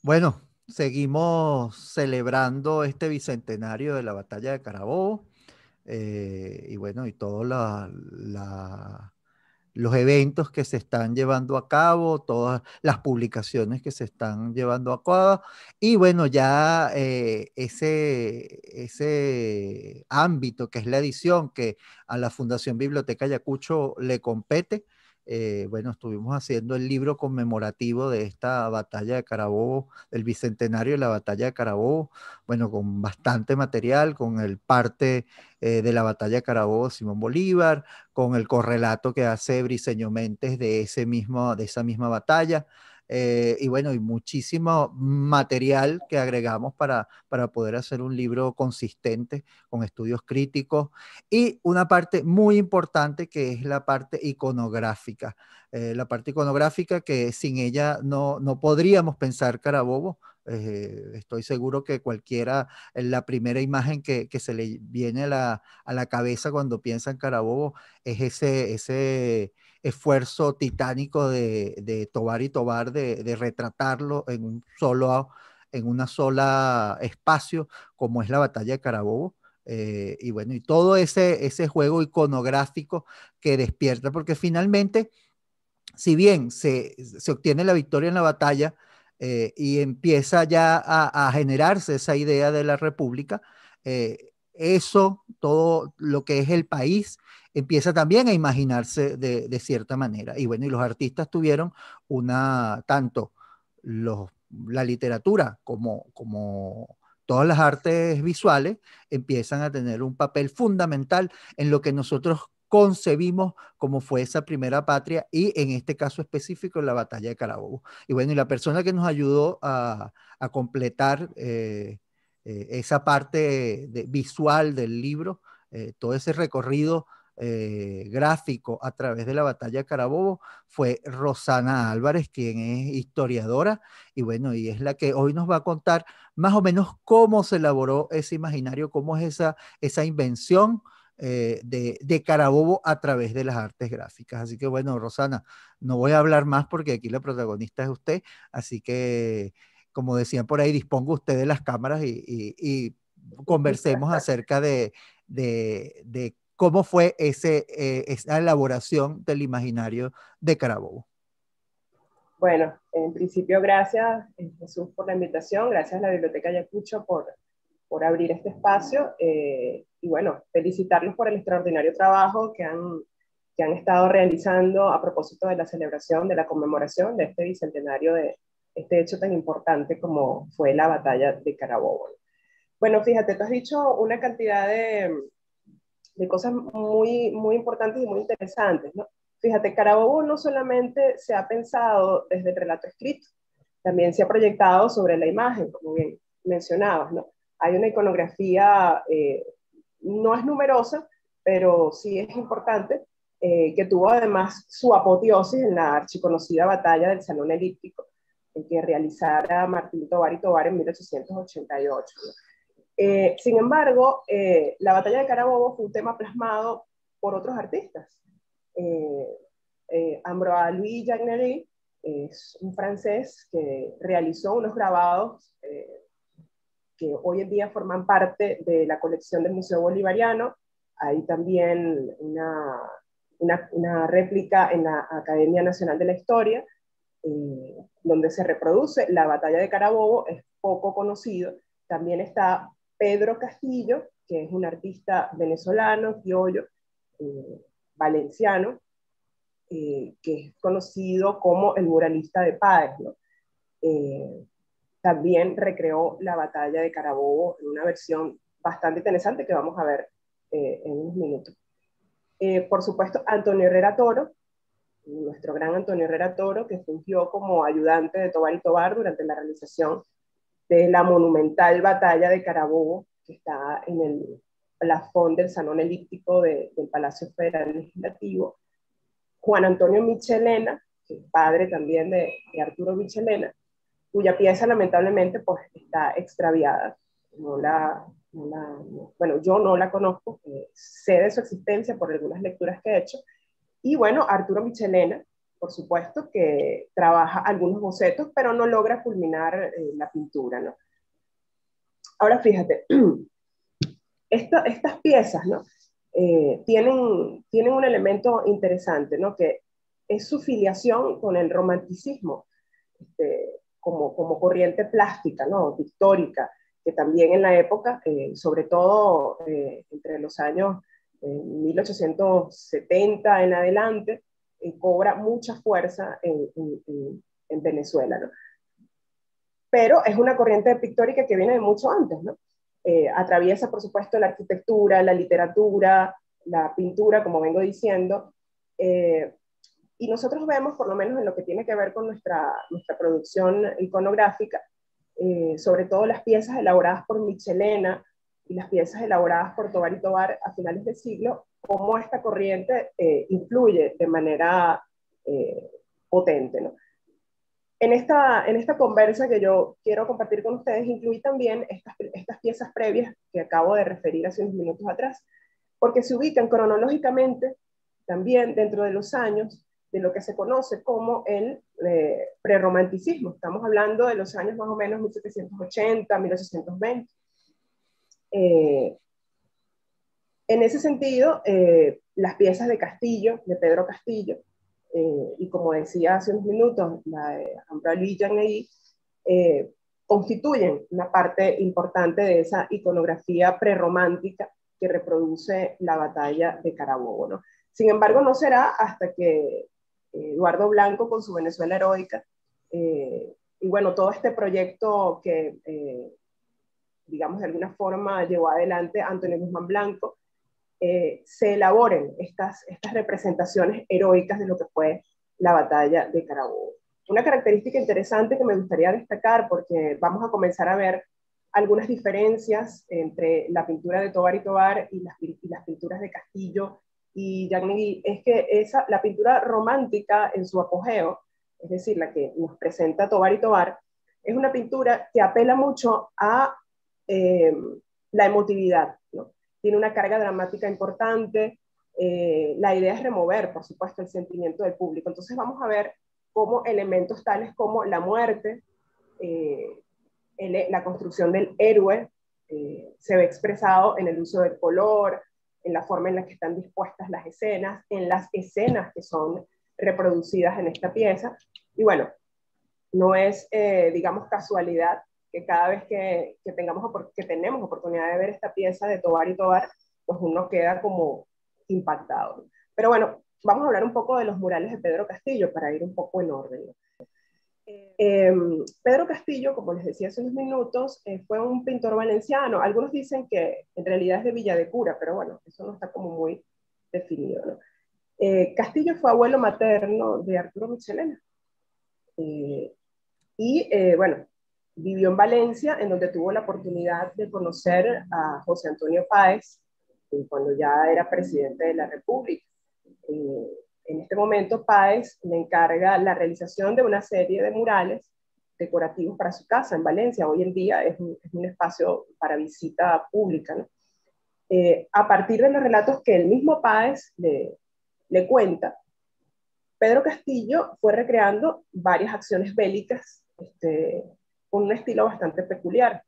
Bueno, seguimos celebrando este bicentenario de la batalla de Carabobo, y bueno, y todos los eventos que se están llevando a cabo, todas las publicaciones que se están llevando a cabo, y bueno, ya ese ámbito que es la edición que a la Fundación Biblioteca Ayacucho le compete. Bueno, estuvimos haciendo el libro conmemorativo de esta batalla de Carabobo, el bicentenario de la batalla de Carabobo, bueno, con bastante material, con el parte de la batalla de Carabobo, Simón Bolívar, con el correlato que hace Briceño Méndez de esa misma batalla. Y bueno, y muchísimo material que agregamos para poder hacer un libro consistente con estudios críticos y una parte muy importante que es la parte iconográfica. La parte iconográfica que sin ella no podríamos pensar Carabobo. Estoy seguro que cualquiera, la primera imagen que se le viene a la cabeza cuando piensa en Carabobo es ese esfuerzo titánico de Tobar y Tobar de retratarlo en una sola espacio, como es la batalla de Carabobo. Y bueno, y todo ese juego iconográfico que despierta, porque finalmente, si bien se obtiene la victoria en la batalla, y empieza ya a generarse esa idea de la república, eso, todo lo que es el país, empieza también a imaginarse de cierta manera. Y bueno, y los artistas tuvieron tanto la literatura como todas las artes visuales, empiezan a tener un papel fundamental en lo que nosotros concebimos como fue esa primera patria y en este caso específico la batalla de Carabobo. Y bueno, y la persona que nos ayudó a completar esa parte visual del libro, todo ese recorrido gráfico a través de la batalla de Carabobo, fue Rosana Álvarez, quien es historiadora y bueno, y es la que hoy nos va a contar más o menos cómo se elaboró ese imaginario, cómo es esa invención de Carabobo a través de las artes gráficas. Así que bueno, Rosana, no voy a hablar más porque aquí la protagonista es usted, así que como decían por ahí, disponga usted de las cámaras y conversemos acerca de cómo fue esa elaboración del imaginario de Carabobo. Bueno, en principio, gracias Jesús por la invitación, gracias a la Biblioteca Ayacucho por abrir este espacio y bueno, felicitarlos por el extraordinario trabajo que han estado realizando a propósito de la celebración, de la conmemoración de este bicentenario de este hecho tan importante como fue la batalla de Carabobo. Bueno, fíjate, tú has dicho una cantidad de cosas muy, muy importantes y muy interesantes, ¿no? Fíjate, Carabobo no solamente se ha pensado desde el relato escrito, también se ha proyectado sobre la imagen, como bien mencionabas, ¿no? Hay una iconografía, no es numerosa, pero sí es importante, que tuvo además su apoteosis en la archiconocida batalla del Salón Elíptico, en que realizara Martín Tovar y Tovar en 1888. ¿No? Sin embargo, la batalla de Carabobo fue un tema plasmado por otros artistas. Eh, Ambroise Jagnery es un francés que realizó unos grabados que hoy en día forman parte de la colección del Museo Bolivariano. Hay también una réplica en la Academia Nacional de la Historia, donde se reproduce la batalla de Carabobo, es poco conocido. También está Pedro Castillo, que es un artista venezolano, criollo, valenciano, que es conocido como el muralista de Páez, ¿no? Eh, También recreó la batalla de Carabobo en una versión bastante interesante que vamos a ver en unos minutos. Por supuesto, Antonio Herrera Toro, nuestro gran Antonio Herrera Toro, que fungió como ayudante de Tovar y Tovar durante la realización de la monumental batalla de Carabobo, que está en el plafón del Salón Elíptico del Palacio Federal Legislativo. Juan Antonio Michelena, que es padre también de Arturo Michelena, cuya pieza lamentablemente pues está extraviada. Bueno, yo no la conozco, sé de su existencia por algunas lecturas que he hecho. Y bueno, Arturo Michelena, por supuesto, que trabaja algunos bocetos, pero no logra culminar la pintura, ¿no? Ahora fíjate, estas piezas, ¿no? Tienen un elemento interesante, ¿no? Que es su filiación con el romanticismo, como corriente plástica, ¿no? Pictórica, que también en la época, sobre todo entre los años 1870 en adelante, cobra mucha fuerza en Venezuela, ¿no? Pero es una corriente pictórica que viene de mucho antes, ¿no? Atraviesa, por supuesto, la arquitectura, la literatura, la pintura, como vengo diciendo, y nosotros vemos, por lo menos en lo que tiene que ver con nuestra producción iconográfica, sobre todo las piezas elaboradas por Michelena y las piezas elaboradas por Tovar y Tovar a finales del siglo, cómo esta corriente influye de manera potente, ¿no? En esta conversa que yo quiero compartir con ustedes, incluí también estas piezas previas que acabo de referir hace unos minutos atrás, porque se ubican cronológicamente también dentro de los años de lo que se conoce como el prerromanticismo. Estamos hablando de los años más o menos 1780, 1820. En ese sentido, las piezas de Castillo, de Pedro Castillo, y como decía hace unos minutos, la de Ambral y Jean-Guy, constituyen una parte importante de esa iconografía prerromántica que reproduce la batalla de Carabobo, ¿no? Sin embargo, no será hasta que Eduardo Blanco, con su Venezuela heroica, y bueno, todo este proyecto que, digamos, de alguna forma llevó adelante Antonio Guzmán Blanco, se elaboren estas representaciones heroicas de lo que fue la batalla de Carabobo. Una característica interesante que me gustaría destacar, porque vamos a comenzar a ver algunas diferencias entre la pintura de Tovar y Tovar y las pinturas de Castillo y Jean-Guy, es que la pintura romántica en su apogeo, es decir, la que nos presenta Tovar y Tovar, es una pintura que apela mucho a la emotividad, ¿no? Tiene una carga dramática importante, la idea es remover, por supuesto, el sentimiento del público. Entonces vamos a ver cómo elementos tales como la muerte, la construcción del héroe, se ve expresado en el uso del color, en la forma en la que están dispuestas las escenas, en las escenas que son reproducidas en esta pieza. Y bueno, no es, digamos, casualidad que cada vez que tenemos oportunidad de ver esta pieza de Tovar y Tovar, pues uno queda como impactado. Pero bueno, vamos a hablar un poco de los murales de Pedro Castillo para ir un poco en orden. Pedro Castillo, como les decía hace unos minutos, fue un pintor valenciano. Algunos dicen que en realidad es de Villa de Cura, pero bueno, eso no está como muy definido, ¿no? Castillo fue abuelo materno de Arturo Michelena. Bueno, vivió en Valencia, en donde tuvo la oportunidad de conocer a José Antonio Páez, cuando ya era presidente de la República. En este momento, Páez le encarga la realización de una serie de murales decorativos para su casa en Valencia. Hoy en día es un espacio para visita pública, ¿no? A partir de los relatos que el mismo Páez le cuenta, Pedro Castillo fue recreando varias acciones bélicas con un estilo bastante peculiar.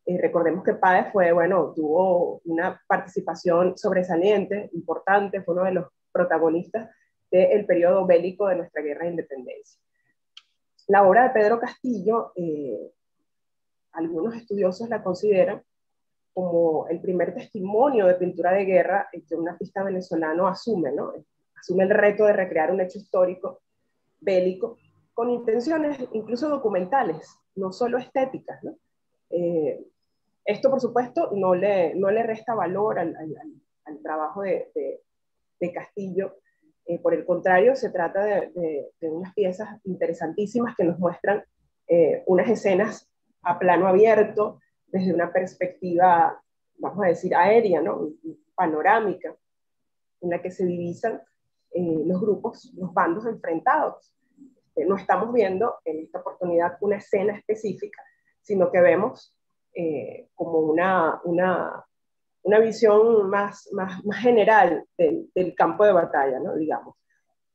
Recordemos que Páez tuvo una participación sobresaliente, importante, fue uno de los protagonistas del periodo bélico de nuestra guerra de independencia. La obra de Pedro Castillo, algunos estudiosos la consideran como el primer testimonio de pintura de guerra que un artista venezolano asume, ¿no? Asume el reto de recrear un hecho histórico bélico con intenciones incluso documentales, no solo estéticas, ¿no? Esto, por supuesto, no le resta valor al trabajo de Castillo. Por el contrario, se trata de unas piezas interesantísimas que nos muestran unas escenas a plano abierto, desde una perspectiva, vamos a decir, aérea, ¿no? Panorámica, en la que se divisan los grupos, los bandos enfrentados. No estamos viendo en esta oportunidad una escena específica, sino que vemos como una visión más general del campo de batalla, ¿no? Digamos.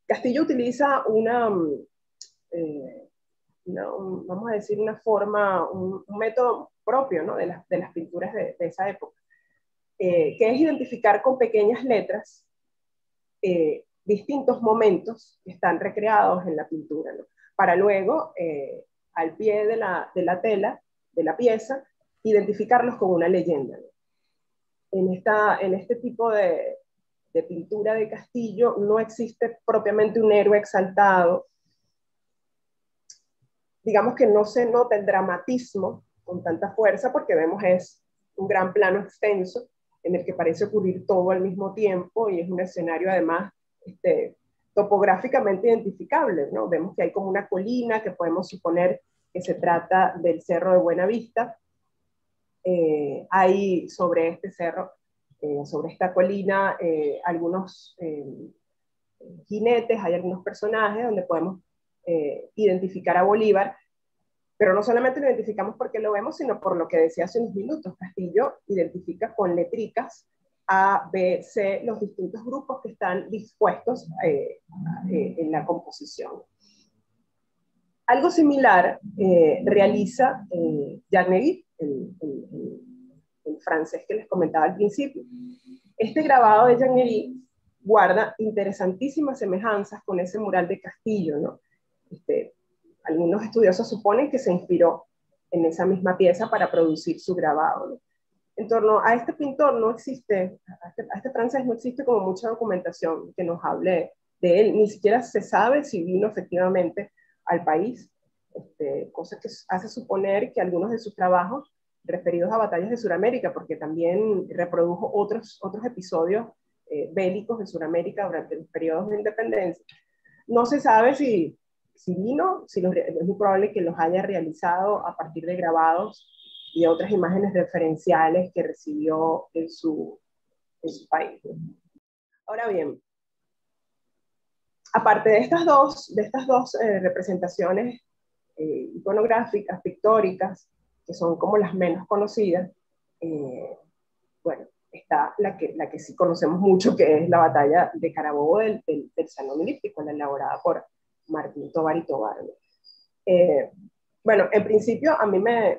Castillo utiliza vamos a decir, una forma, un método propio, ¿no? de las pinturas de esa época, que es identificar con pequeñas letras distintos momentos que están recreados en la pintura, ¿no? Para luego, al pie de la tela, de la pieza, identificarlos con una leyenda, ¿no? En este tipo de pintura de Castillo no existe propiamente un héroe exaltado. Digamos que no se nota el dramatismo con tanta fuerza porque vemos es un gran plano extenso en el que parece ocurrir todo al mismo tiempo y es un escenario además topográficamente identificable, ¿no? Vemos que hay como una colina que podemos suponer que se trata del Cerro de Buenavista. Hay sobre este cerro, sobre esta colina, algunos jinetes, hay algunos personajes donde podemos identificar a Bolívar, pero no solamente lo identificamos porque lo vemos, sino por lo que decía hace unos minutos. Castillo identifica con letricas A, B, C, los distintos grupos que están dispuestos en la composición. Algo similar realiza Jacques Neguy, el francés que les comentaba al principio. Este grabado de Jacques Neguy guarda interesantísimas semejanzas con ese mural de Castillo, ¿no? Algunos estudiosos suponen que se inspiró en esa misma pieza para producir su grabado, ¿no? En torno a este pintor no existe, a este francés no existe como mucha documentación que nos hable de él, ni siquiera se sabe si vino efectivamente al país, cosa que hace suponer que algunos de sus trabajos referidos a batallas de Sudamérica, porque también reprodujo otros episodios bélicos de Sudamérica durante los periodos de independencia. No se sabe si vino, es muy probable que los haya realizado a partir de grabados y de otras imágenes referenciales que recibió en su país. Ahora bien, aparte de estas dos representaciones iconográficas, pictóricas, que son como las menos conocidas, bueno, está la que sí conocemos mucho, que es la batalla de Carabobo del Salón Elíptico, la elaborada por Martín Tovar y Tovar. Bueno, en principio a mí me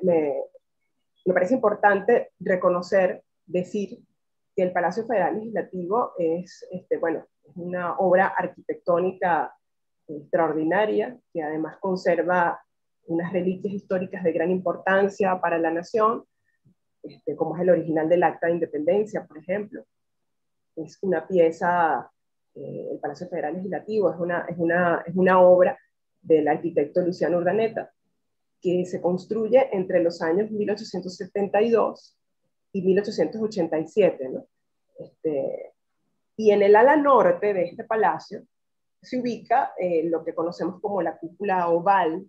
parece importante reconocer, decir que el Palacio Federal Legislativo es, bueno, es una obra arquitectónica extraordinaria, que además conserva unas reliquias históricas de gran importancia para la nación, como es el original del Acta de Independencia, por ejemplo. Es una pieza, el Palacio Federal Legislativo es una obra del arquitecto Luciano Urdaneta, que se construye entre los años 1872 y 1887, ¿no? Y en el ala norte de este palacio se ubica lo que conocemos como la cúpula oval,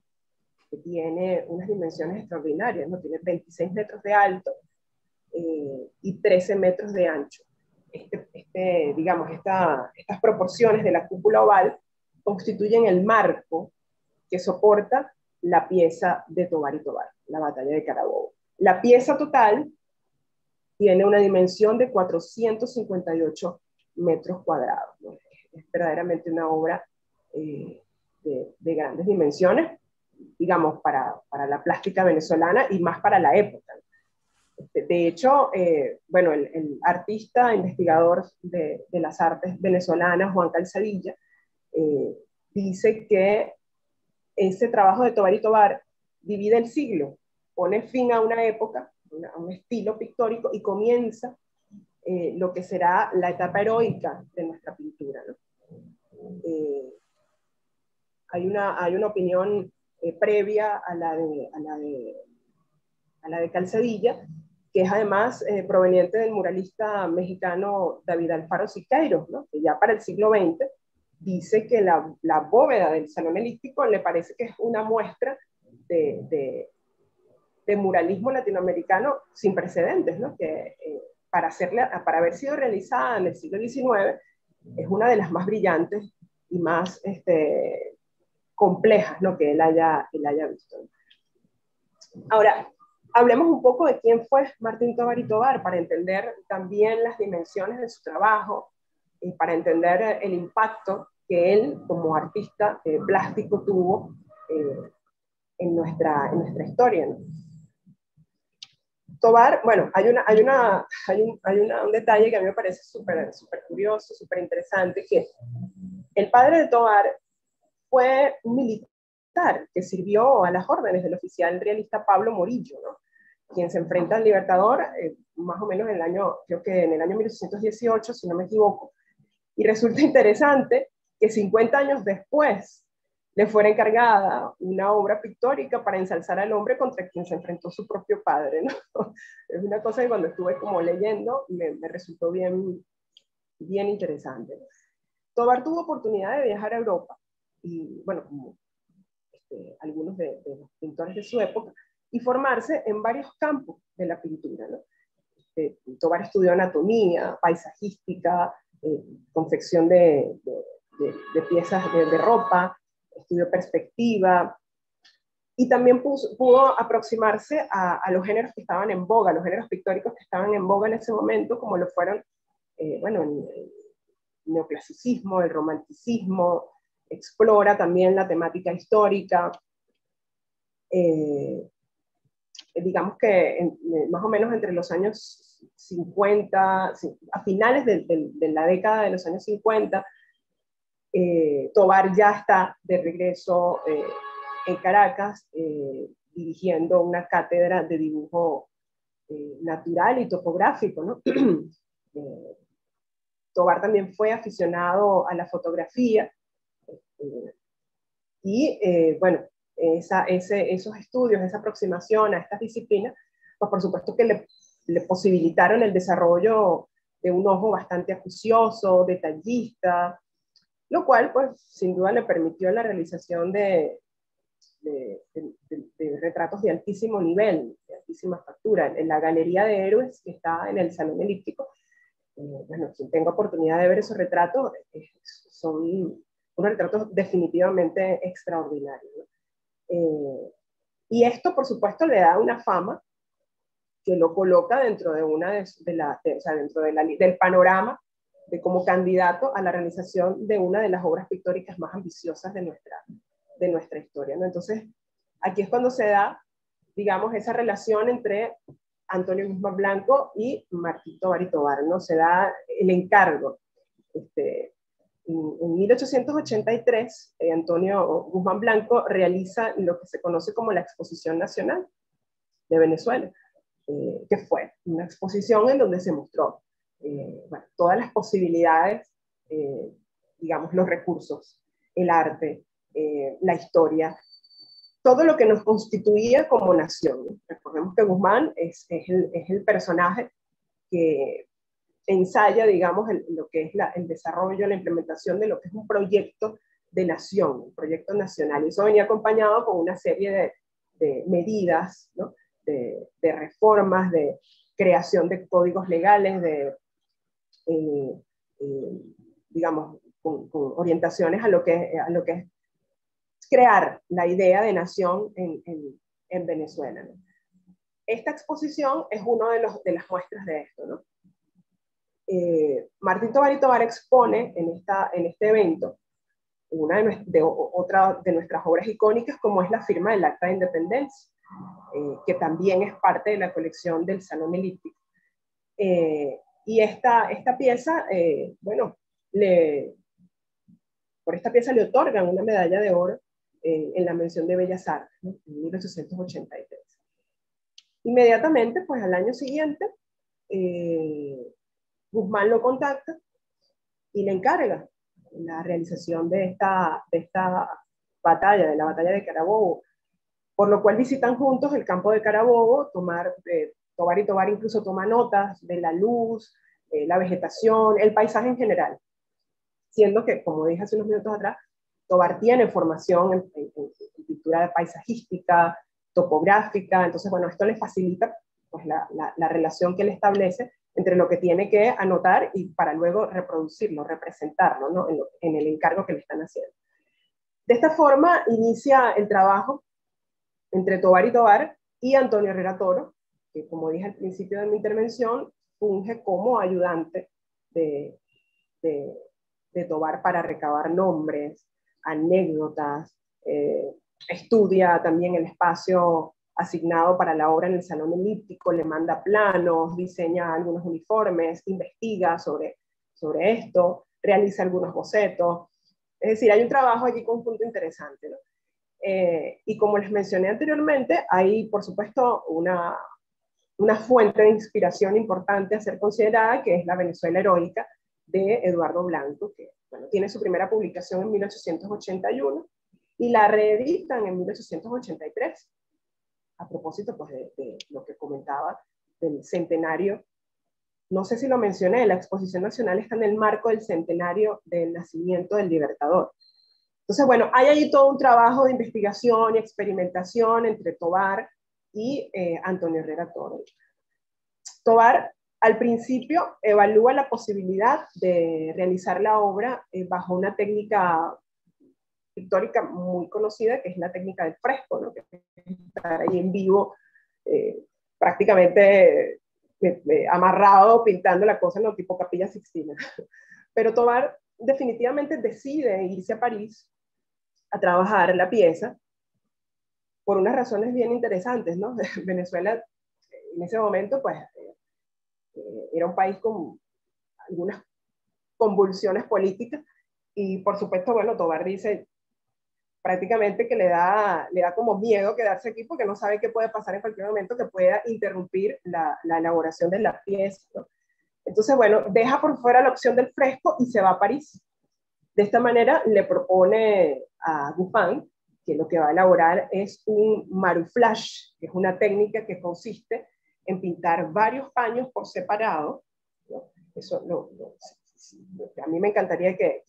que tiene unas dimensiones extraordinarias, ¿no? Tiene 26 metros de alto y 13 metros de ancho. Digamos, estas proporciones de la cúpula oval constituyen el marco que soporta la pieza de Tovar y Tovar, la batalla de Carabobo. La pieza total tiene una dimensión de 458 metros cuadrados, ¿no? Es verdaderamente una obra de grandes dimensiones, digamos, para la plástica venezolana y más para la época. De hecho, bueno, el artista, investigador de las artes venezolanas, Juan Calzadilla, dice que ese trabajo de Tovar y Tovar divide el siglo, pone fin a una época, a un estilo pictórico, y comienza lo que será la etapa heroica de nuestra pintura, ¿no? Hay una opinión previa a la de Calzadilla, que es además proveniente del muralista mexicano David Alfaro Siqueiros, ¿no? Que ya para el siglo XX dice que la bóveda del Salón Elíptico le parece que es una muestra de muralismo latinoamericano sin precedentes, ¿no? Que para haber sido realizada en el siglo XIX es una de las más brillantes y más complejas, ¿no? Que él haya visto. Ahora, hablemos un poco de quién fue Martín Tovar y Tovar para entender también las dimensiones de su trabajo y para entender el impacto que él como artista plástico tuvo en nuestra historia, ¿no? Tovar, bueno, un detalle que a mí me parece súper curioso, súper interesante, que el padre de Tovar fue un militar que sirvió a las órdenes del oficial realista Pablo Morillo, ¿no? Quien se enfrenta al Libertador más o menos creo que en el año 1818, si no me equivoco. Y resulta interesante que 50 años después le fuera encargada una obra pictórica para ensalzar al hombre contra quien se enfrentó su propio padre, ¿no? Es una cosa que cuando estuve como leyendo me resultó bien interesante. Tovar tuvo oportunidad de viajar a Europa, y bueno, como algunos de los pintores de su época, y formarse en varios campos de la pintura, ¿no? Tovar estudió anatomía, paisajística, confección de piezas de ropa, estudió perspectiva, y también pudo aproximarse a los géneros que estaban en boga, los géneros pictóricos que estaban en boga en ese momento, como lo fueron, bueno, el neoclasicismo, el romanticismo, explora también la temática histórica. Digamos que más o menos entre los años 50, a finales de la década de los años 50, Tovar ya está de regreso en Caracas, dirigiendo una cátedra de dibujo natural y topográfico, ¿no? Tovar también fue aficionado a la fotografía, y bueno, esos estudios, esa aproximación a estas disciplinas, pues por supuesto que le posibilitaron el desarrollo de un ojo bastante acucioso, detallista, lo cual pues sin duda le permitió la realización de retratos de altísimo nivel, de altísima factura. En la Galería de Héroes, que está en el Salón Elíptico, bueno, quien tenga oportunidad de ver esos retratos, son unos retratos definitivamente extraordinarios, ¿no? Y esto, por supuesto, le da una fama que lo coloca dentro de dentro del panorama de como candidato a la realización de una de las obras pictóricas más ambiciosas de nuestra historia, ¿no? Entonces, aquí es cuando se da, digamos, esa relación entre Antonio Guzmán Blanco y Martín Tovar y Tovar, ¿no? Se da el encargo. En 1883, Antonio Guzmán Blanco realiza lo que se conoce como la Exposición Nacional de Venezuela, que fue una exposición en donde se mostró bueno, todas las posibilidades, digamos, los recursos, el arte, la historia, todo lo que nos constituía como nación. Recordemos que Guzmán es el personaje que ensaya, digamos, lo que es el desarrollo, la implementación de lo que es un proyecto de nación, un proyecto nacional. Y eso venía acompañado con una serie de medidas, ¿no? de reformas, de creación de códigos legales, digamos, con orientaciones a lo que es crear la idea de nación en Venezuela, ¿no? Esta exposición es una de las muestras de esto, ¿no? Martín Tovar y Tovar expone en este evento otra de nuestras obras icónicas, como es la firma del Acta de Independencia, que también es parte de la colección del Salón Elíptico. Y esta pieza, bueno, por esta pieza le otorgan una medalla de oro en la mención de Bellas Artes, ¿no? En 1883. Inmediatamente, pues al año siguiente, Guzmán lo contacta y le encarga la realización de esta batalla, de la batalla de Carabobo, por lo cual visitan juntos el campo de Carabobo. Tovar y Tovar incluso toma notas de la luz, la vegetación, el paisaje en general, siendo que, como dije hace unos minutos atrás, Tovar tiene formación en pintura paisajística, topográfica. Entonces, bueno, esto le facilita pues, la relación que él establece entre lo que tiene que anotar y para luego reproducirlo, representarlo, ¿no? en el encargo que le están haciendo. De esta forma inicia el trabajo entre Tovar y Tovar y Antonio Herrera Toro, que, como dije al principio de mi intervención, funge como ayudante de de Tovar para recabar nombres, anécdotas, estudia también el espacio asignado para la obra en el Salón Elíptico, le manda planos, diseña algunos uniformes, investiga sobre esto, realiza algunos bocetos. Es decir, hay un trabajo allí conjunto interesante, ¿no? Y como les mencioné anteriormente, hay, por supuesto, una fuente de inspiración importante a ser considerada, que es la Venezuela heroica de Eduardo Blanco, que bueno, tiene su primera publicación en 1881 y la reeditan en 1883. A propósito pues, de lo que comentaba del centenario, no sé si lo mencioné, la exposición nacional está en el marco del centenario del nacimiento del Libertador. Entonces, bueno, hay ahí todo un trabajo de investigación y experimentación entre Tovar y Antonio Herrera Toro. Tovar al principio evalúa la posibilidad de realizar la obra bajo una técnica pictórica muy conocida, que es la técnica del fresco, ¿no? Que es estar ahí en vivo, prácticamente amarrado, pintando la cosa, ¿no? Tipo Capilla Sixtina. Pero Tovar definitivamente decide irse a París a trabajar la pieza por unas razones bien interesantes, ¿no? Venezuela en ese momento, pues, era un país con algunas convulsiones políticas y, por supuesto, bueno, Tovar dice prácticamente que le da como miedo quedarse aquí porque no sabe qué puede pasar en cualquier momento que pueda interrumpir la elaboración de la pieza, ¿no? Entonces, bueno, deja por fuera la opción del fresco y se va a París. De esta manera le propone a Buffon que lo que va a elaborar es un maruflage, que es una técnica que consiste en pintar varios paños por separado, ¿no? Eso a mí me encantaría que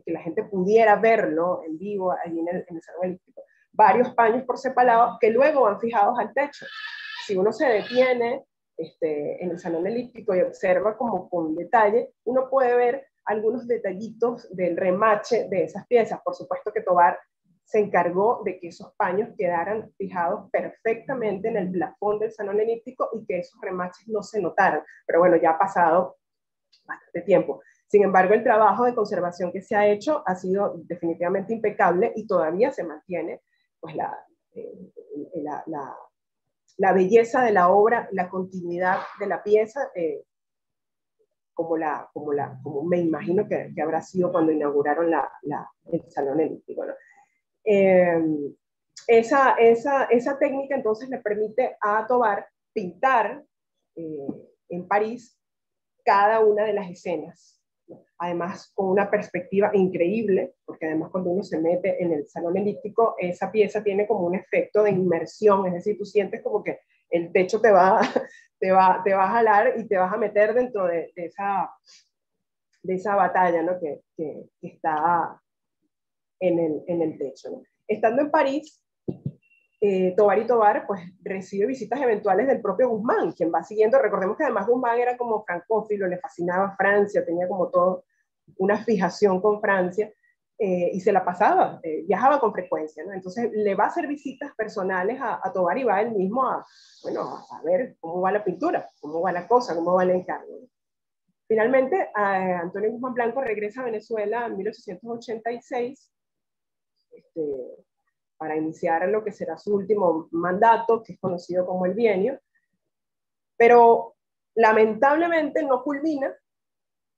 la gente pudiera verlo en vivo allí en el Salón Elíptico. Varios paños por separado que luego van fijados al techo. Si uno se detiene en el Salón Elíptico y observa como con detalle, uno puede ver algunos detallitos del remache de esas piezas. Por supuesto que Tovar se encargó de que esos paños quedaran fijados perfectamente en el plafón del Salón Elíptico y que esos remaches no se notaran. Pero bueno, ya ha pasado bastante tiempo. Sin embargo, el trabajo de conservación que se ha hecho ha sido definitivamente impecable y todavía se mantiene pues, la belleza de la obra, la continuidad de la pieza, como me imagino que habrá sido cuando inauguraron el Salón Elíptico, ¿no? Esa técnica entonces le permite a Tovar pintar en París cada una de las escenas, ¿no? Además con una perspectiva increíble, porque además cuando uno se mete en el Salón Elíptico, esa pieza tiene como un efecto de inmersión, es decir, tú sientes como que el techo te va a jalar y te vas a meter dentro de esa batalla, ¿no? que está en el techo, ¿no? Estando en París, Tovar y Tovar pues recibe visitas eventuales del propio Guzmán, quien va siguiendo. Recordemos que además Guzmán era como francófilo, le fascinaba Francia, tenía como todo una fijación con Francia, y se la pasaba, viajaba con frecuencia, ¿no? Entonces le va a hacer visitas personales a Tovar y va él mismo a ver cómo va la pintura, cómo va la cosa, cómo va el encargo, ¿no? Finalmente, Antonio Guzmán Blanco regresa a Venezuela en 1886, para iniciar lo que será su último mandato, que es conocido como el bienio, pero lamentablemente no culmina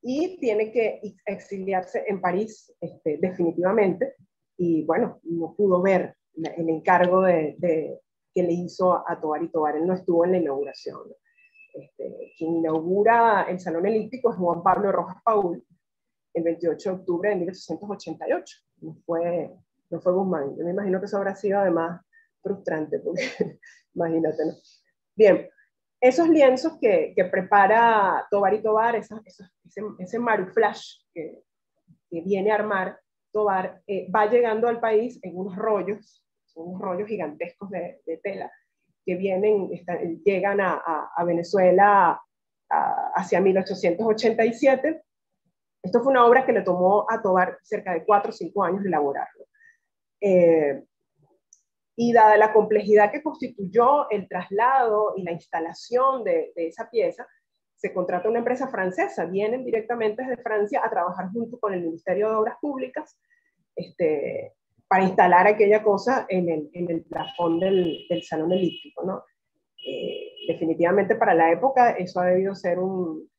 y tiene que exiliarse en París definitivamente, y bueno, no pudo ver el encargo que le hizo a Tovar y Tovar. Él no estuvo en la inauguración. Quien inaugura el Salón Elíptico es Juan Pablo Rojas Paul, el 28 de octubre de 1888. No fue Guzmán. Yo me imagino que eso habrá sido además frustrante, porque imagínate, ¿no? Bien, esos lienzos que prepara Tovar y Tovar, ese maruflage que viene a armar Tovar, va llegando al país en unos rollos gigantescos de tela que llegan a Venezuela hacia 1887. Esto fue una obra que le tomó a Tovar cerca de 4 o 5 años elaborarlo. Y dada la complejidad que constituyó el traslado y la instalación de esa pieza, se contrata una empresa francesa, vienen directamente desde Francia a trabajar junto con el Ministerio de Obras Públicas, para instalar aquella cosa en el plafón del salón elíptico, ¿no? Definitivamente para la época eso ha debido ser un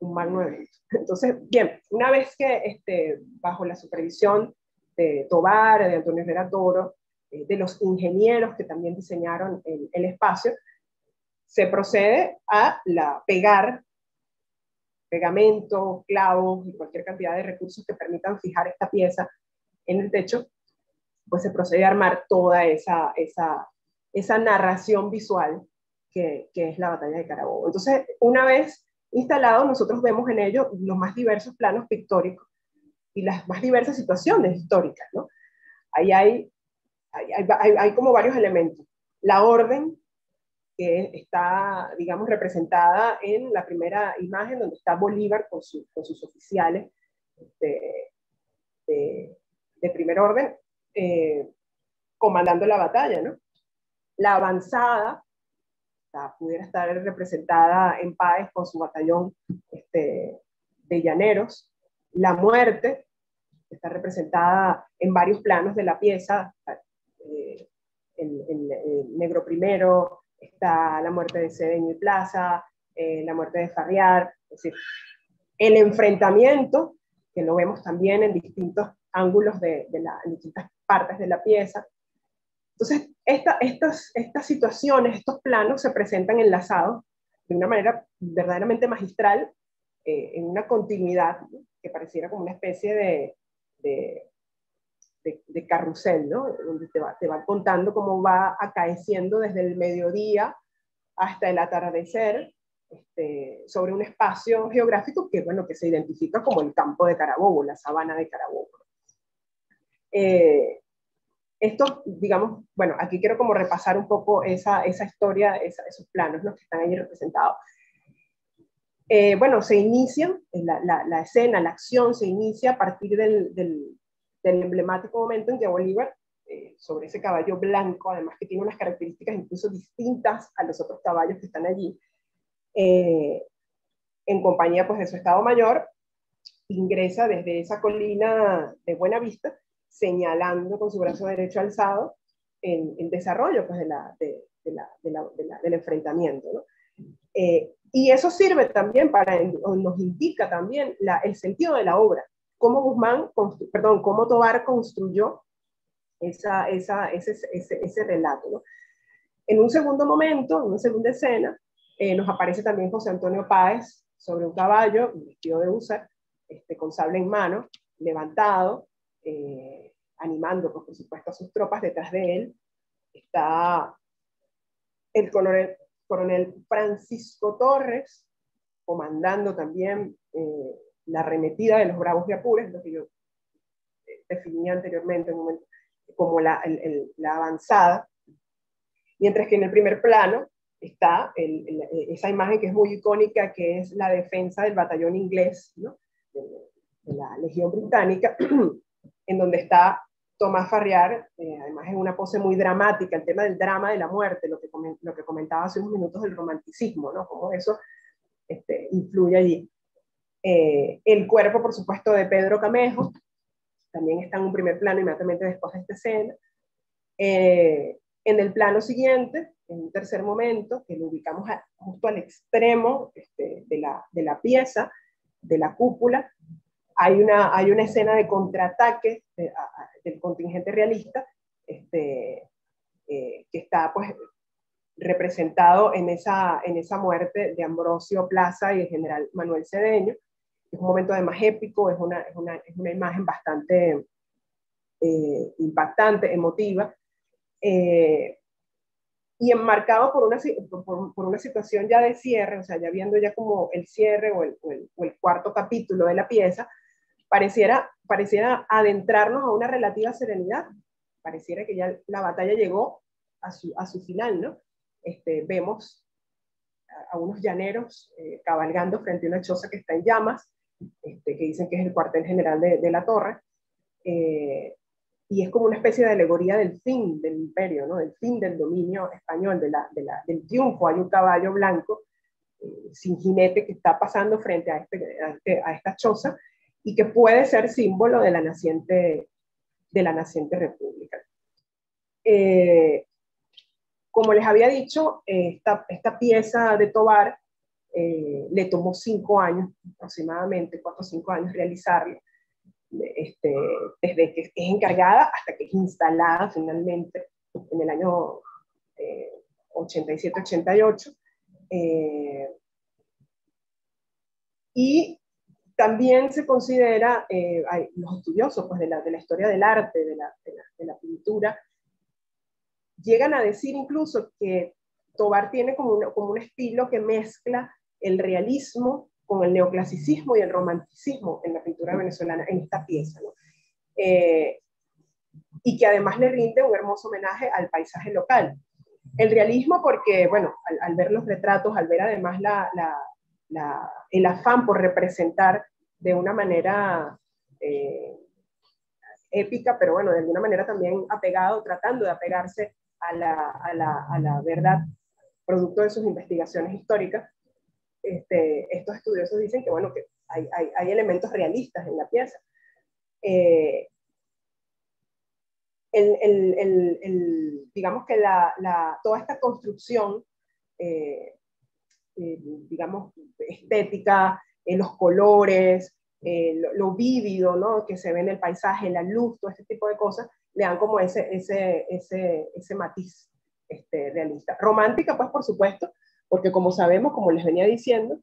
magno evento. Entonces, bien, una vez que bajo la supervisión de Tovar, de Antonio Herrera Toro, de los ingenieros que también diseñaron el espacio, se procede a pegar pegamento, clavos y cualquier cantidad de recursos que permitan fijar esta pieza en el techo, pues se procede a armar toda esa narración visual que es la batalla de Carabobo. Entonces, una vez instalado, nosotros vemos en ello los más diversos planos pictóricos y las más diversas situaciones históricas, ¿no? Ahí hay como varios elementos. La orden, que está, digamos, representada en la primera imagen, donde está Bolívar con sus oficiales de primer orden, comandando la batalla, ¿no? La avanzada pudiera estar representada en Páez con su batallón de llaneros. La muerte está representada en varios planos de la pieza, el negro primero, está la muerte de Cedeño y Plaza, la muerte de Farriar, es decir, el enfrentamiento, que lo vemos también en distintos ángulos en distintas partes de la pieza. Entonces, estas situaciones, estos planos se presentan enlazados de una manera verdaderamente magistral, en una continuidad, ¿no? Que pareciera como una especie de carrusel, ¿no? Donde te va contando cómo va acaeciendo desde el mediodía hasta el atardecer, sobre un espacio geográfico que, bueno, que se identifica como el campo de Carabobo, la sabana de Carabobo. Esto, digamos, bueno, aquí quiero como repasar un poco esa historia, esos planos, ¿no?, que están ahí representados. Bueno, se inicia, la escena, la acción se inicia a partir del emblemático momento en que Bolívar, sobre ese caballo blanco, además que tiene unas características incluso distintas a los otros caballos que están allí, en compañía pues de su Estado Mayor, ingresa desde esa colina de Buena Vista, señalando con su brazo derecho alzado el desarrollo pues, del enfrentamiento, ¿no? Y eso sirve también nos indica también el sentido de la obra, cómo cómo Tovar construyó ese relato, ¿no? En un segundo momento, en una segunda escena, nos aparece también José Antonio Páez sobre un caballo, vestido de húsar, con sable en mano, levantado, animando, pues, por supuesto, a sus tropas. Detrás de él está el coronel Francisco Torres, comandando también la arremetida de los Bravos de Apures, lo que yo definí anteriormente como la avanzada, mientras que en el primer plano está esa imagen que es muy icónica, que es la defensa del batallón inglés, ¿no?, de la Legión Británica, en donde está Tomás Farriar, además en una pose muy dramática, el tema del drama de la muerte, lo que comentaba hace unos minutos del romanticismo, ¿no?, cómo eso influye allí. El cuerpo, por supuesto, de Pedro Camejo, también está en un primer plano inmediatamente después de esta escena. En el plano siguiente, en un tercer momento, que lo ubicamos justo al extremo de la pieza, de la cúpula, hay una escena de contraataque del contingente realista, que está pues representado en esa muerte de Ambrosio Plaza y el general Manuel Cedeño. Es un momento además épico, es una imagen bastante impactante, emotiva, y enmarcado por una situación ya de cierre, o sea, ya viendo ya como el cierre o el cuarto capítulo de la pieza, pareciera adentrarnos a una relativa serenidad, pareciera que ya la batalla llegó a su final, ¿no? Vemos a unos llaneros cabalgando frente a una choza que está en llamas, que dicen que es el cuartel general de la torre, y es como una especie de alegoría del fin del imperio, ¿no?, del fin del dominio español, del triunfo. Hay un caballo blanco sin jinete que está pasando frente a esta choza y que puede ser símbolo de la naciente república. Como les había dicho, esta pieza de Tovar le tomó 5 años, aproximadamente 4 o 5 años realizarla, desde que es encargada hasta que es instalada finalmente en el año 87-88. Y también se considera, los estudiosos pues, de la historia del arte, de la pintura, llegan a decir incluso que Tovar tiene como un estilo que mezcla el realismo con el neoclasicismo y el romanticismo en la pintura venezolana, en esta pieza, ¿no? Y que además le rinde un hermoso homenaje al paisaje local. El realismo porque, bueno, al ver los retratos, al ver además el afán por representar de una manera épica, pero bueno, de alguna manera también apegado, tratando de apegarse a la verdad, producto de sus investigaciones históricas, estos estudiosos dicen que, bueno, que hay elementos realistas en la pieza. Digamos que toda esta construcción, digamos, estética, los colores, lo vívido, ¿no?, que se ve en el paisaje, la luz, todo este tipo de cosas, le dan como ese matiz realista. Romántica, pues, por supuesto, porque como sabemos, como les venía diciendo,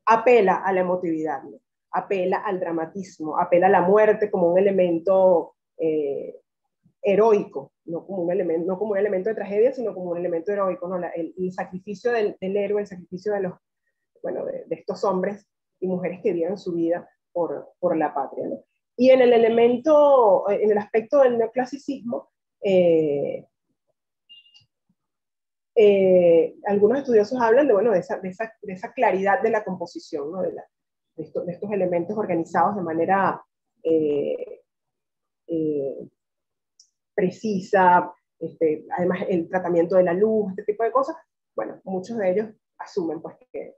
apela a la emotividad, ¿no? Apela al dramatismo, apela a la muerte como un elemento heroico, no como un elemento de tragedia, sino como un elemento heroico, ¿no? El sacrificio del héroe, el sacrificio de estos hombres y mujeres que dieron su vida por la patria, ¿no? Y en el aspecto del neoclasicismo, algunos estudiosos hablan de esa claridad de la composición, ¿no?, de estos elementos organizados de manera precisa, además el tratamiento de la luz, este tipo de cosas. Bueno, muchos de ellos asumen pues, que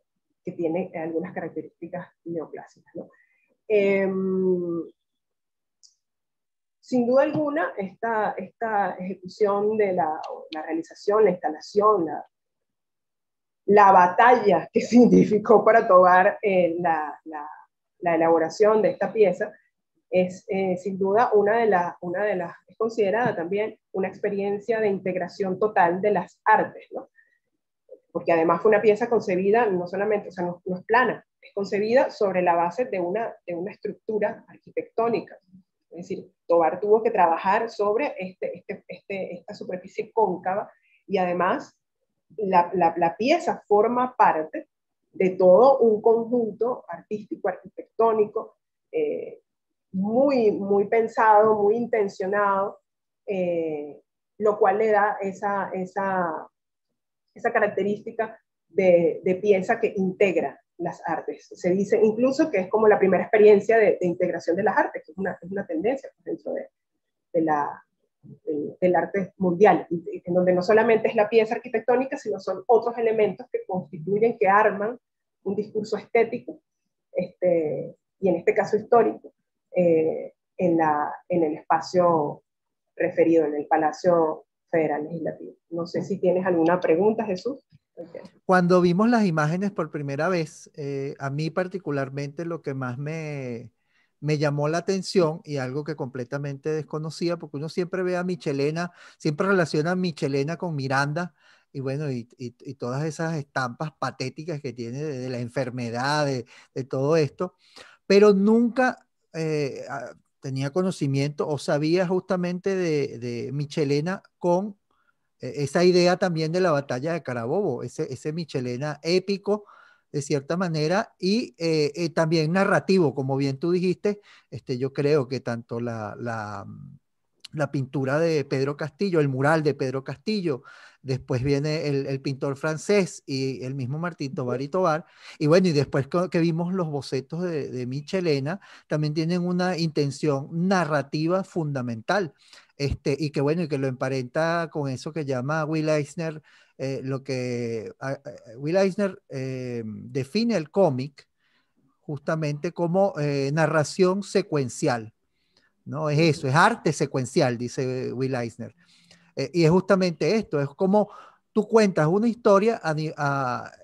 tiene algunas características neoclásicas, ¿no? Sin duda alguna, esta ejecución de la realización, la instalación, la batalla que significó para Tovar la elaboración de esta pieza, es sin duda es considerada también una experiencia de integración total de las artes, ¿no? Porque además fue una pieza concebida no solamente, o sea, no es plana, es concebida sobre la base de una estructura arquitectónica. Es decir, Tovar tuvo que trabajar sobre esta superficie cóncava y además la pieza forma parte de todo un conjunto artístico, arquitectónico, muy, muy pensado, muy intencionado, lo cual le da esa característica de pieza que integra las artes. Se dice incluso que es como la primera experiencia de integración de las artes, que es una tendencia dentro del arte mundial, en donde no solamente es la pieza arquitectónica, sino son otros elementos que constituyen, que arman un discurso estético, y en este caso histórico, en el espacio referido, en el Palacio Federal Legislativo. No sé si tienes alguna pregunta, Jesús. Okay. Cuando vimos las imágenes por primera vez, a mí particularmente lo que más me llamó la atención y algo que completamente desconocía, porque uno siempre ve a Michelena, siempre relaciona a Michelena con Miranda, y bueno, y todas esas estampas patéticas que tiene de la enfermedad, de todo esto, pero nunca tenía conocimiento o sabía justamente de Michelena con esa idea también de la batalla de Carabobo, ese Michelena épico de cierta manera y también narrativo, como bien tú dijiste. Yo creo que tanto la pintura de Pedro Castillo, el mural de Pedro Castillo, después viene el pintor francés y el mismo Martín Tovar y Tovar, y bueno, y después que vimos los bocetos de Michelena, también tienen una intención narrativa fundamental. y que bueno, y que lo emparenta con eso que llama Will Eisner, Will Eisner define el cómic justamente como narración secuencial, ¿no? Es eso, es arte secuencial, dice Will Eisner. Y es justamente esto, es como tú cuentas una historia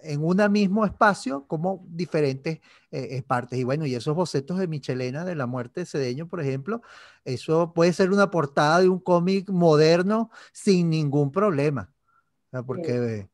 en un mismo espacio como diferentes partes. Y bueno, y esos bocetos de Michelena de la muerte de Cedeño, por ejemplo, eso puede ser una portada de un cómic moderno sin ningún problema. O sea, porque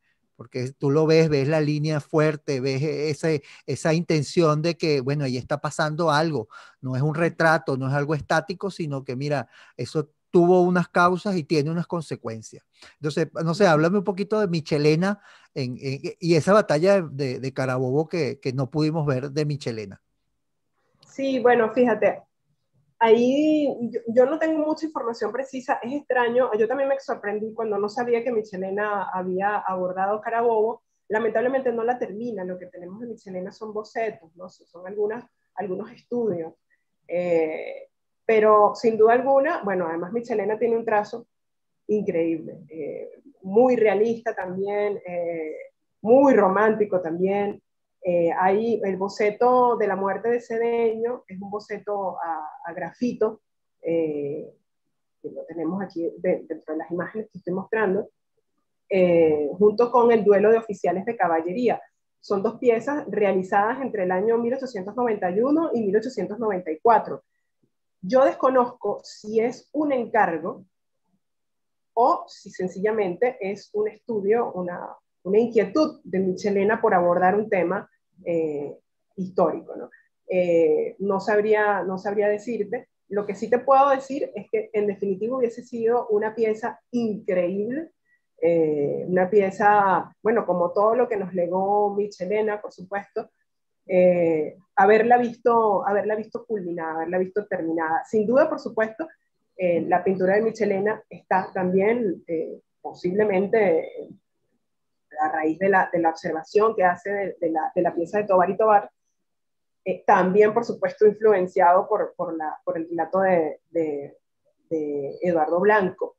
tú lo ves la línea fuerte, ves esa intención de que, bueno, ahí está pasando algo, no es un retrato, no es algo estático, sino que, mira, eso tuvo unas causas y tiene unas consecuencias. Entonces, no sé, háblame un poquito de Michelena y esa batalla de Carabobo que no pudimos ver de Michelena. Sí, bueno, fíjate, ahí yo no tengo mucha información precisa, es extraño, yo también me sorprendí cuando no sabía que Michelena había abordado Carabobo, lamentablemente no la termina, lo que tenemos de Michelena son bocetos, ¿no? Son algunos estudios, pero sin duda alguna, bueno, además Michelena tiene un trazo increíble, muy realista también, muy romántico también. Ahí el boceto de la muerte de Cedeño es un boceto a grafito, que lo tenemos aquí dentro de las imágenes que estoy mostrando, junto con el duelo de oficiales de caballería. Son dos piezas realizadas entre el año 1891 y 1894. Yo desconozco si es un encargo o si sencillamente es un estudio, una inquietud de Michelena por abordar un tema histórico, ¿no? No sabría decirte. Lo que sí te puedo decir es que en definitiva hubiese sido una pieza increíble, una pieza, bueno, como todo lo que nos legó Michelena, por supuesto, haberla visto culminada, haberla visto terminada. Sin duda, por supuesto, la pintura de Michelena está también posiblemente a raíz de la observación que hace de la pieza de Tovar y Tovar, también, por supuesto, influenciado por el relato de Eduardo Blanco.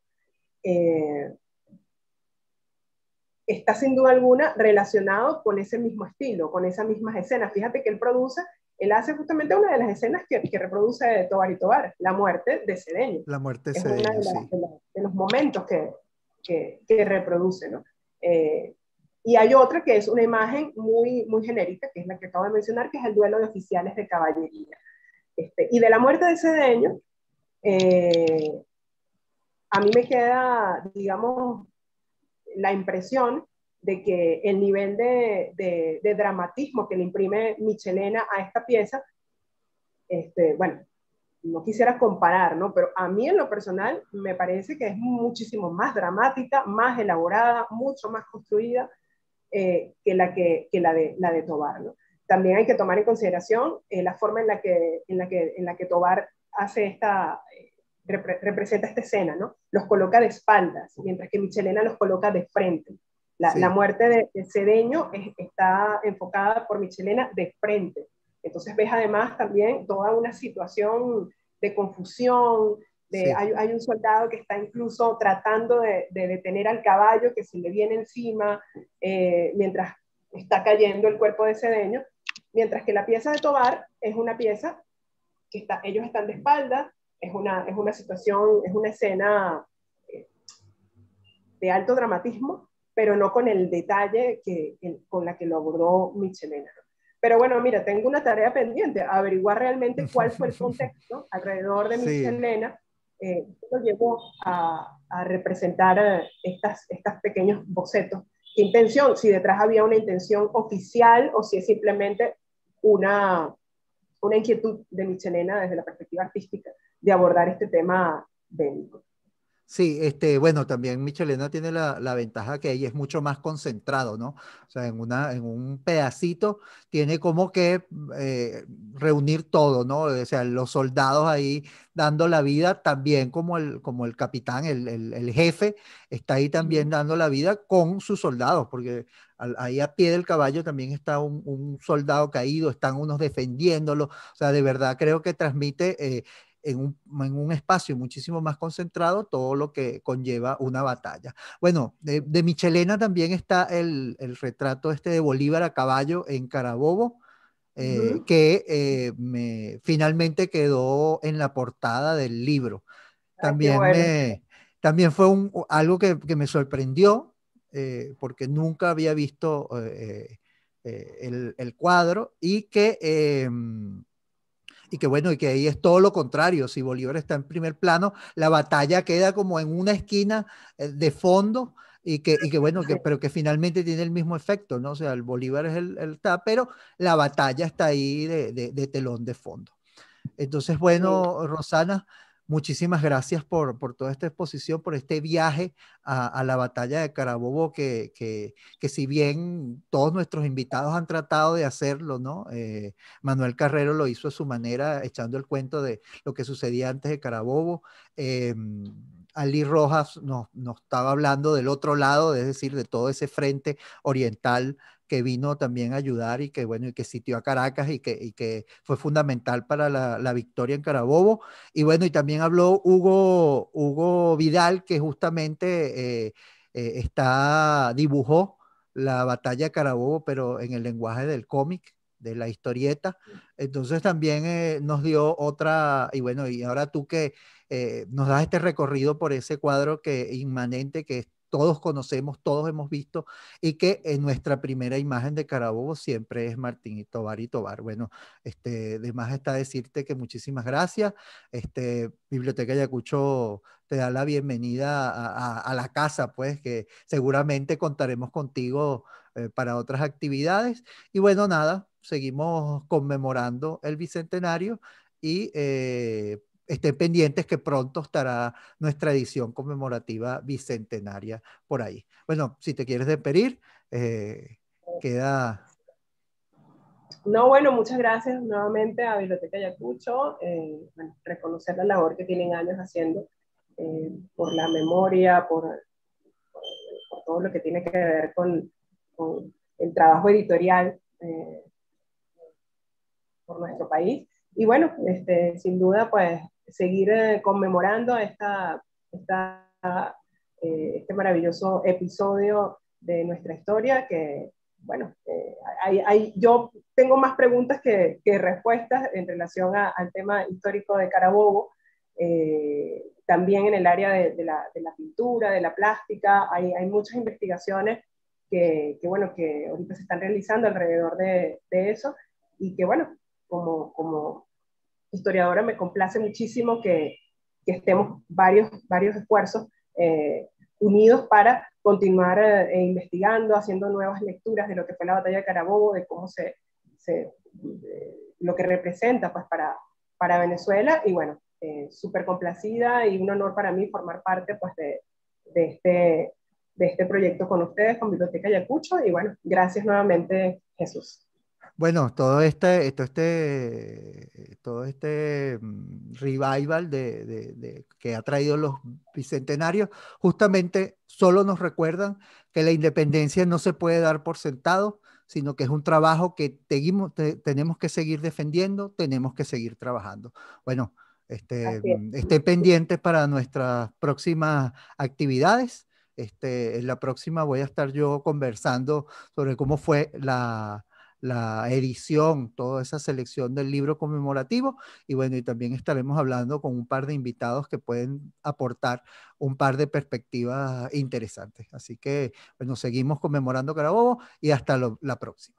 Está sin duda alguna relacionado con ese mismo estilo, con esas mismas escenas. Fíjate que él hace justamente una de las escenas que reproduce de Tovar y Tovar, la muerte de Cedeño. La muerte de Es uno Cedeño, sí. de los momentos que reproduce, ¿no? Y hay otra que es una imagen muy genérica, que es la que acabo de mencionar, que es el duelo de oficiales de caballería. Y de la muerte de Cedeño, a mí me queda, digamos, la impresión de que el nivel de dramatismo que le imprime Michelena a esta pieza, bueno, no quisiera comparar, ¿no? Pero a mí en lo personal me parece que es muchísimo más dramática, más elaborada, mucho más construida que la de Tovar, ¿no? También hay que tomar en consideración la forma en la que Tovar hace representa esta escena, ¿no? Los coloca de espaldas, mientras que Michelena los coloca de frente. La muerte de Cedeño está enfocada por Michelena de frente. Entonces ves además también toda una situación de confusión, hay un soldado que está incluso tratando de detener al caballo que se le viene encima mientras está cayendo el cuerpo de Cedeño, mientras que la pieza de Tovar es una pieza que ellos están de espaldas, es una situación, es una escena de alto dramatismo, pero no con el detalle con la que lo abordó Michelena. Pero bueno, mira, tengo una tarea pendiente, averiguar realmente cuál fue el contexto alrededor de Michelena que lo llevó a representar estos pequeños bocetos. ¿Qué intención? Si detrás había una intención oficial o si es simplemente una inquietud de Michelena desde la perspectiva artística de abordar este tema bélico. Sí, bueno, también Michelena tiene la ventaja que ella es mucho más concentrado, ¿no? O sea, en un pedacito tiene como que reunir todo, ¿no? O sea, los soldados ahí dando la vida, también como el capitán, el jefe, está ahí también dando la vida con sus soldados, porque ahí a pie del caballo también está un soldado caído, están unos defendiéndolo, o sea, de verdad creo que transmite en un espacio muchísimo más concentrado todo lo que conlleva una batalla. Bueno, de Michelena también está el retrato este de Bolívar a caballo en Carabobo, Ujú. que finalmente quedó en la portada del libro. Ay, qué También, bueno. también fue algo que me sorprendió, porque nunca había visto el cuadro y que bueno, y que ahí es todo lo contrario. Si Bolívar está en primer plano, la batalla queda como en una esquina de fondo y que bueno, pero que finalmente tiene el mismo efecto, ¿no? O sea, el Bolívar es pero la batalla está ahí de telón de fondo. Entonces, Sí, bueno, Rosana, muchísimas gracias por toda esta exposición, por este viaje a la batalla de Carabobo, que si bien todos nuestros invitados han tratado de hacerlo, ¿no? Manuel Carrero lo hizo a su manera, echando el cuento de lo que sucedía antes de Carabobo. Eh, Ali Rojas nos estaba hablando del otro lado, es decir, de todo ese frente oriental que vino también a ayudar y que, bueno, y que sitió a Caracas y que fue fundamental para la victoria en Carabobo. Y bueno, y también habló Hugo Vidal, que justamente dibujó la batalla de Carabobo, pero en el lenguaje del cómic, de la historieta. Entonces también nos dio otra, y bueno, y ahora tú que nos das este recorrido por ese cuadro que inmanente que todos conocemos, todos hemos visto, y que en nuestra primera imagen de Carabobo siempre es Martín y Tobar. Bueno, de más está decirte que muchísimas gracias. Biblioteca Ayacucho te da la bienvenida a la casa, pues que seguramente contaremos contigo para otras actividades. Y bueno, nada, seguimos conmemorando el Bicentenario y estén pendientes que pronto estará nuestra edición conmemorativa bicentenaria por ahí. Bueno, si te quieres despedir, queda. no, bueno, muchas gracias nuevamente a Biblioteca Ayacucho, bueno, reconocer la labor que tienen años haciendo por la memoria, por todo lo que tiene que ver con el trabajo editorial por nuestro país. Y bueno, sin duda, pues seguir conmemorando este maravilloso episodio de nuestra historia que, bueno, yo tengo más preguntas que respuestas en relación al tema histórico de Carabobo. También en el área de la pintura, de la plástica, hay muchas investigaciones bueno, que ahorita se están realizando alrededor de eso y que, bueno, como historiadora me complace muchísimo que estemos varios esfuerzos unidos para continuar investigando, haciendo nuevas lecturas de lo que fue la batalla de Carabobo, de cómo lo que representa pues, para Venezuela. Y bueno, súper complacida y un honor para mí formar parte pues, de, este, de este proyecto con ustedes, con Biblioteca Ayacucho. Y bueno, gracias nuevamente, Jesús. Bueno, todo este revival que ha traído los bicentenarios, justamente solo nos recuerdan que la independencia no se puede dar por sentado, sino que es un trabajo que tenemos que seguir defendiendo, tenemos que seguir trabajando. Bueno, Así es. estén pendientes para nuestras próximas actividades. En la próxima voy a estar yo conversando sobre cómo fue la edición, toda esa selección del libro conmemorativo. Y bueno, y también estaremos hablando con un par de invitados que pueden aportar un par de perspectivas interesantes. Así que, bueno, seguimos conmemorando Carabobo y hasta la próxima.